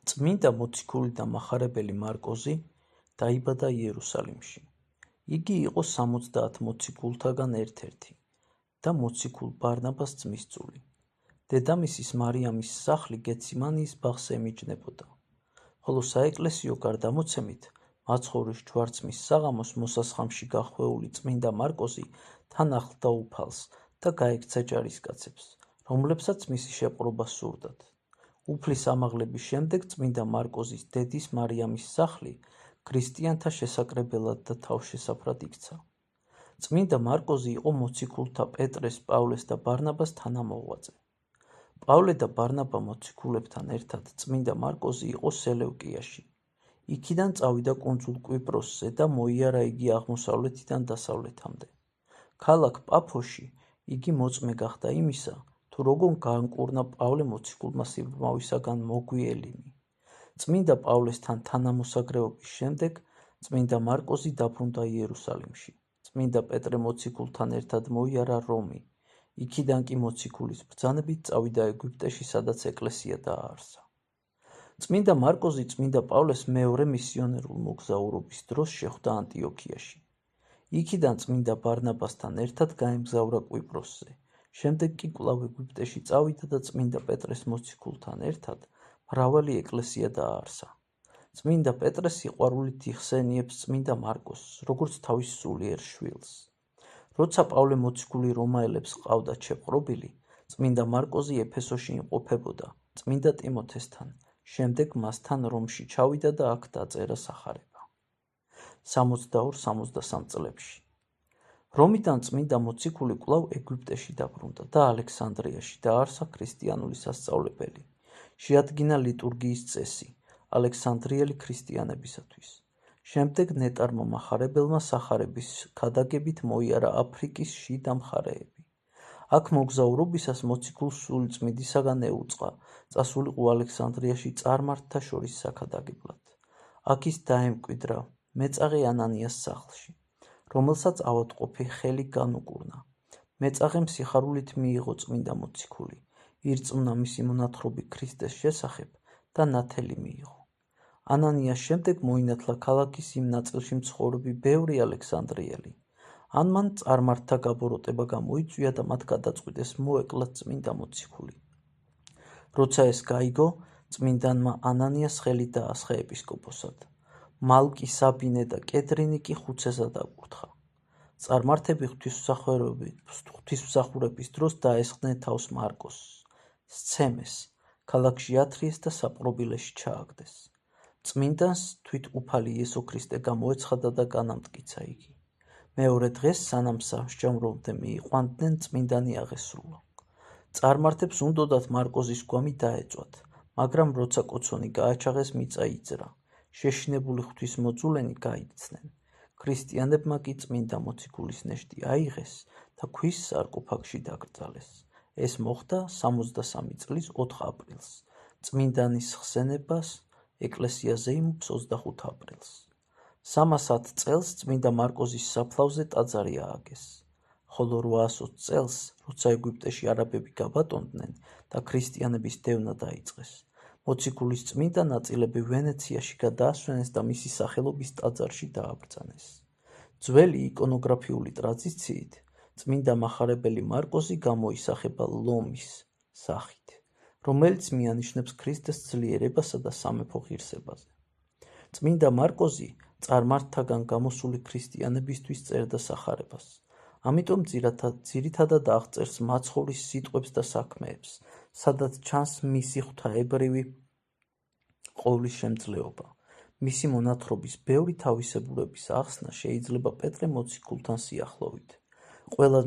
წმინდა მოციქული და მახარებელი მარკოზი დაიბადა იერუსალიმში. იგი იყო 70 მოციქულთაგან ერთ-ერთი და მოციქულ ბარნაბას ძმისწული. დედამისის მარიამის სახლი გეციმანიის ბაღს ემიჯნებოდა, ხოლო საეკლესიო გარდამოცემით მაცხოვრის ჯვარცმის საღამოს მოსასხამში გახვეული წმინდა მარკოზი თან ახლდა უფალს და გაექცა ჯარისკაცებს, რომლებსაც მისი შეპყრობა სურდათ. უფლის ამაღლების შემდეგ წმინდა მარკოზის დედის მარიამის სახლი ქრისტიანთა შესაკრებელად და თავშესაფრად იქცა. წმინდა მარკოზი იყო მოციქულთა პეტრეს, პავლეს და ბარნაბას თანამოღვაწე. პავლე და ბარნაბა მოციქულებთან ერთად წმინდა მარკოზი იყო სელევკიაში. იქიდან წავიდა კუნძულ კვიპროსზე და მოიარა იგი აღმოსავლეთიდან დასავლეთამდე. ქალაქ პაფოში იგი მოწმე გახდა იმისა, თუ როგორ გაანკურნა პავლე მოციქულმა სიბრმავისაგან მოგვიელინი. წმინდა პავლესთან თანამოსაგრეობის შემდეგ წმინდა მარკოზი დაბრუნდა იერუსალიმში. წმინდა პეტრე მოციქულთან ერთად მოიარა რომი. იქიდან კი მოციქულის ბრძანებით წავიდა ეგვიპტეში, სადაც ეკლესია დააარსა. წმინდა მარკოზი წმინდა პავლეს მეორე მისიონერულ მოგზაურობის დროს შეხვდა ანტიოქიაში. იქიდან წმინდა ბარნაბასთან ერთად გაემგზავრა კვიპროსზე. შემდეგ კი კვლავ ეგვიპტეში წავიდა და წმინდა პეტრეს მოციქულთან ერთად მრავალი ეკლესია დააარსა. წმინდა პეტრე სიყვარულით იხსენიებს წმინდა მარკოზს, როგორც თავის სულიერ შვილს. როცა პავლე მოციქული რომაელებს ყავდათ შეპყრობილი, წმინდა მარკოზი ეფესოში იმყოფებოდა წმინდა ტიმოთესთან, შემდეგ მასთან რომში ჩავიდა და აქ დაწერა სახარება. 62-63 წლებში. რომიდან წმინდა მოციქული კვლავ ეგვიპტეში დაბრუნდა და ალექსანდრიაში დააარსა ქრისტიანული სასწავლებელი. შეადგინა ლიტურგიის წესი ალექსანდრიელი ქრისტიანებისათვის. შემდეგ ნეტარმა მახარებელმა სახარების ქადაგებით მოიარა აფრიკის შიდა მხარეები. აქ მოგზაურობისას მოციქულს სულიწმიდისაგან ეუწყა წასულიყო ალექსანდრიაში წარმართთა შორის საქადაგებლად. აქ ის დაემკვიდრა მეწაღე ანანიას სახლში, რომელსაც ავადმყოფი ხელი განუკურნა. მეწაღემ სიხარულით მიიღო წმინდა მოციქული, ირწმუნა მისი მონათხრობი ქრისტეს შესახებ და ნათელი მიიღო. ანანიას შემდეგ მოინათლა ქალაქის იმ ნაწილში მცხოვრები ბევრი ალექსანდრიელი. ან მან წარმართთა გაბოროტება გამოიწვია და მათ გადაწყვიტეს მოეკლათ წმინდა მოციქული. როცა ეს გაიგო, წმინდანმა ანანიას ხელი დაასხა ეპისკოპოსად. მალკი, საბინე და კედრინი კი ხუცესად აკურთხა. წარმართები ღვთისმსახურების დროს დაესხნენ თავს მარკოზს, სცემეს, ქალაქში ათრიეს და საპყრობილეში ჩააგდეს. წმინდანს თვით უფალი იესო ქრისტე გამოეცხადა და განამტკიცა იგი. მეორე დღეს, სანამ სამსჯავრომდე მიიყვანდნენ, წმინდანი აღესრულა. წარმართებს უნდოდათ მარკოზის გვამი დაეწვათ, მაგრამ როცა კოცონი გააჩაღეს, მიწა იძრა. შეშინებული ღვთისმოძულენი გაიქცნენ. ქრისტიანებმა კი წმინდა მოციქულის ნეშტი აიღეს და ქვის სარკოფაგში დაკრძალეს. ეს მოხდა 63 წლის 4 აპრილს. წმინდანის ხსენებას ეკლესიაზე იმობს 25 აპრილს. 310 წელს წმინდა მარკოზის საფლავზე ტაძარი ააგეს, ხოლო 820 წელს, როცა ეგვიპტეში არაბები გაბატონდნენ და ქრისტიანების დევნა დაიწყეს, მოციქულის წმინდა ნაწილები ვენეციაში გადაასვენეს და მისი სახელობის ტაძარში დააბრძანეს. ძველი იკონოგრაფიული ტრადიციით წმინდა მახარებელი მარკოზი გამოისახება ლომის სახით, რომელიც მიანიშნებს ქრისტეს ძლიერებასა და სამეფო ღირსებაზე. წმინდა მარკოზი წარმართთაგან გამოსული ქრისტიანებისთვის წერდა სახარებას. ამიტომ ძირითადად აღწერს მაცხოვრის სიტყვებს და საქმეებს, სადაც ჩანს მისი ღვთაებრივი ყოვლისშემძლეობა. მისი მონათხრობის ბევრი თავისებურების ახსნა შეიძლება პეტრე მოციქულთან სიახლოვით. ყველა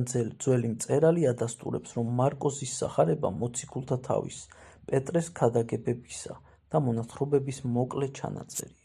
ძველი მწერალი ადასტურებს, რომ მარკოზის სახარება მოციქულთა თავის, პეტრეს ქადაგებებისა და მონათხრობების მოკლე ჩანაწერი.